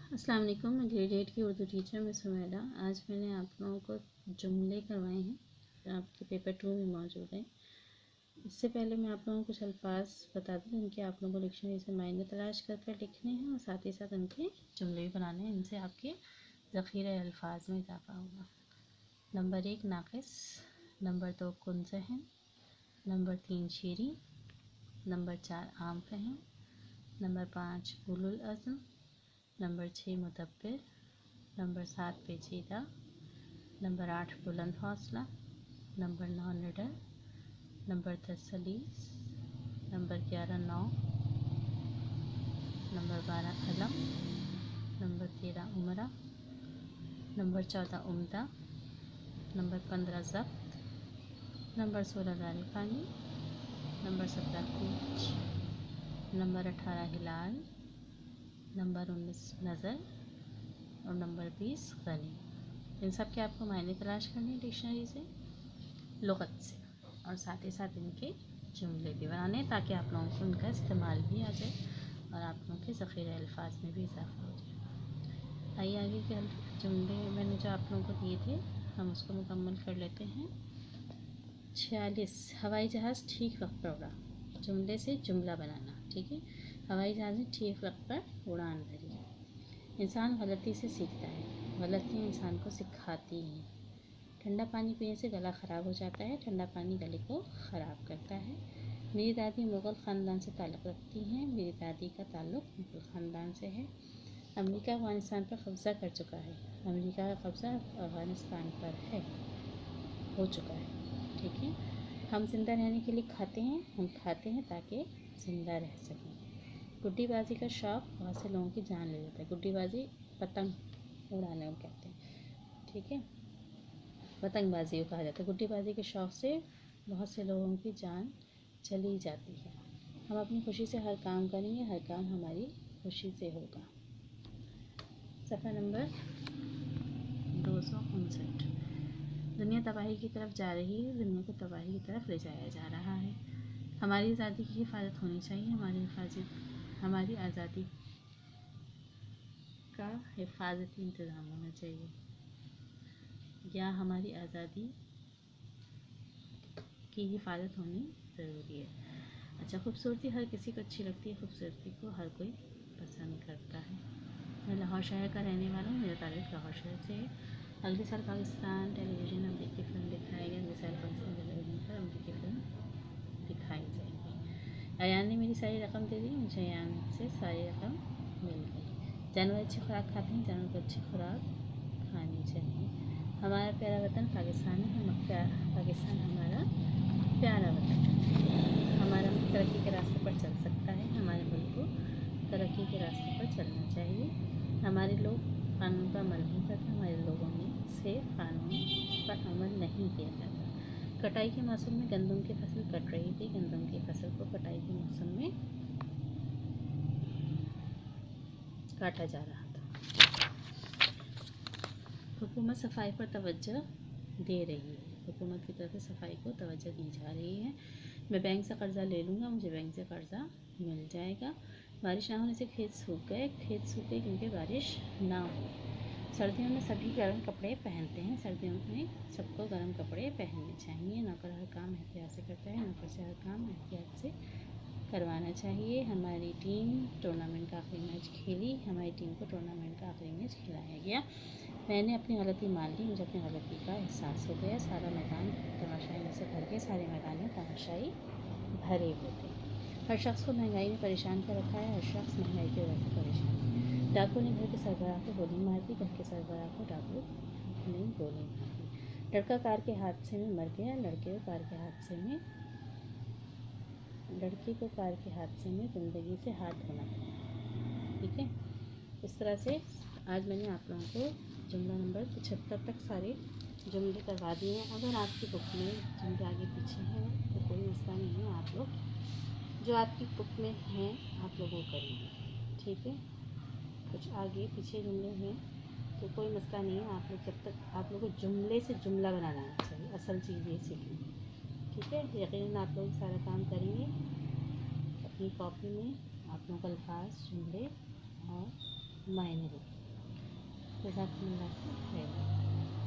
अस्सलाम वालेकुम। मैं ग्रेड 8 की उर्दू टीचर मैं सुमेरा। आज मैंने आप लोगों को जुमले करवाए हैं जो आपके पेपर 2 में मौजूद हैं। इससे पहले मैं आप लोगों को कुछ अल्फाज बता दूँ जिनके आप लोगों को डिक्शनरी से मायने तलाश कर लिखने हैं और साथ ही साथ उनके जुमले भी बनाने हैं। इनसे आपके ज़ख़ीरे अल्फाज में इजाफा होगा। नंबर 1 नाक़िस, नंबर 2 कुनज़हन, नंबर 3 शीरी, नंबर 4 आम फहम, नंबर 5 उलुल अज़्म, नंबर 6 मुदब्बिर, नंबर 7 पेचीदा, नंबर 8 बुलंद हौसला, नंबर 9 निडर, नंबर 10 सलीस, नंबर 11 नौ, नंबर 12 अलम, नंबर 13 उमरा, नंबर 14 उम्दा, नंबर 15 ज़ब्त, नंबर 16 रानी पानी, नंबर 17 कूच, नंबर 18 हिलाल, नंबर 19 नज़र और नंबर 20 गनी। इन सब के आपको मायने तलाश करने हैं डिक्शनरी से, लुग़त से, और साथ ही साथ इनके जुमले भी बनाने ताकि आप लोगों को उनका इस्तेमाल भी आ जाए और आप लोगों के ज़ख़ीरे अल्फाज में भी इजाफा हो जाए। आइए आगे के जुमले मैंने जो आप लोगों को दिए थे हम उसको मुकम्मल कर लेते हैं। 46 हवाई जहाज़ ठीक वक्त पर उड़ा। जुमले से जुमला बनाना, ठीक है। हवाई जहाज़ ने ठीक वक्त पर उड़ान भरी। इंसान गलती से सीखता है, गलतियाँ इंसान को सिखाती हैं। ठंडा पानी पीने से गला ख़राब हो जाता है, ठंडा पानी गले को ख़राब करता है। मेरी दादी मुग़ल ख़ानदान से ताल्लुक़ रखती हैं, मेरी दादी का ताल्लुक़ मुग़ल ख़ानदान से है। अमेरिका अफ़गानिस्तान पर कब्ज़ा कर चुका है, अमेरिका का कब्ज़ा अफ़गानिस्तान पर है, हो चुका है, ठीक है। हम ज़िंदा रहने के लिए खाते हैं, हम खाते हैं ताकि ज़िंदा रह सकें। गुड्डीबाजी का शौक़ बहुत से लोगों की जान ले लेता है। गुड्डीबाजी पतंग उड़ाने को कहते हैं, ठीक है। पतंगबाजी को कहा जाता है। गुड्डीबाजी के शौक़ से बहुत से लोगों की जान चली जाती है। हम अपनी खुशी से हर काम करेंगे, हर काम हमारी खुशी से होगा। सफ़ा नंबर 259। दुनिया तबाही की तरफ जा रही है, दुनिया को तबाही की तरफ ले जाया जा रहा है। हमारी आज़ादी की हिफाजत होनी चाहिए, हमारी आज़ादी का हिफाजती इंतज़ाम होना चाहिए, या हमारी आज़ादी की हिफाजत होनी ज़रूरी है। अच्छा, खूबसूरती हर किसी को अच्छी लगती है, खूबसूरती को हर कोई पसंद करता है। मैं लाहौर शहर का रहने वाला हूँ, मेरा ताल्लुक़ लाहौर शहर से है। अगले साल पाकिस्तान टेलीविज़न अमरीकी फ़िल्म दिखाएगा, अगले साल पाकिस्तान टेलीविज़न पर अमरीकी फ़िल्म दिखाई जाएगी। अयान ने मेरी सारी रकम दे दी, मुझे अयान से सारी रकम मिल गई। जानवर अच्छी खुराक खाते हैं, जानवर को अच्छी खुराक खानी चाहिए। हमारा प्यारा वतन पाकिस्तान है, पाकिस्तान हमारा प्यारा वतन है। हमारा मुल्क तरक्की के रास्ते पर चल सकता है, हमारे मुल्क को तरक्की के रास्ते पर चलना चाहिए। हमारे लोग कानून पर अमल नहीं करते, हमारे लोगों में से कानून पर अमल नहीं किया जाता। कटाई के मौसम में गंदम की फसल कट रही थी, गंदम की फसल को कटाई के मौसम में काटा जा रहा था। हुकूमत सफाई पर तवज्जो दे रही है, हुकूमत की तरफ से सफाई को तवज्जो दी जा रही है। मैं बैंक से कर्ज़ा ले लूँगा, मुझे बैंक से कर्ज़ा मिल जाएगा। बारिश ना होने से खेत सूख गए क्योंकि बारिश ना हो। सर्दियों में सभी गर्म कपड़े पहनते हैं, सर्दियों में सबको गर्म कपड़े पहनने चाहिए। नौकर हर काम एहतियात से करता है, नौकर से हर काम एहतियात से करवाना चाहिए। हमारी टीम टूर्नामेंट का आखिरी मैच खेली, हमारी टीम को टूर्नामेंट का आखिरी मैच खिलाया गया। मैंने अपनी गलती मान ली, मुझे अपनी गलती का एहसास हो गया। सारा मैदान तमाशाइयों से भर गया, सारे मैदान में तमाशाई भरे हुए थे। हर शख्स को महंगाई ने परेशान कर रखा है, हर शख्स महंगाई की वजह से परेशान है। डाकू ने घर के सरबराह को गोली मार दी, घर के सरबराह को डाकू ने गोली मार दी। लड़का कार के हादसे में मर गया, लड़के को कार के हादसे में ज़िंदगी से हाथ धोना पड़ा, ठीक है। इस तरह से आज मैंने आप लोगों को जुमला नंबर 75 तक सारे जुमले करवा दिए हैं। अगर आपकी बुक में जुमले आगे पीछे हैं तो कोई मसला नहीं है, आप लोग जो आपकी बुक में हैं आप लोग वो करेंगे, ठीक है। कुछ आगे पीछे जुमले हैं तो कोई मसला नहीं है, आप लोग जब तक आप लोग को जुमले से जुमला बनाना आना चाहिए, असल चीज़ ये सीखनी, ठीक है। यकीनन आप लोग सारा काम करेंगे। अपनी कॉपी में आप लोग अल्फाज, जुमले और मायने लिखें। جزاکم اللہ خیر.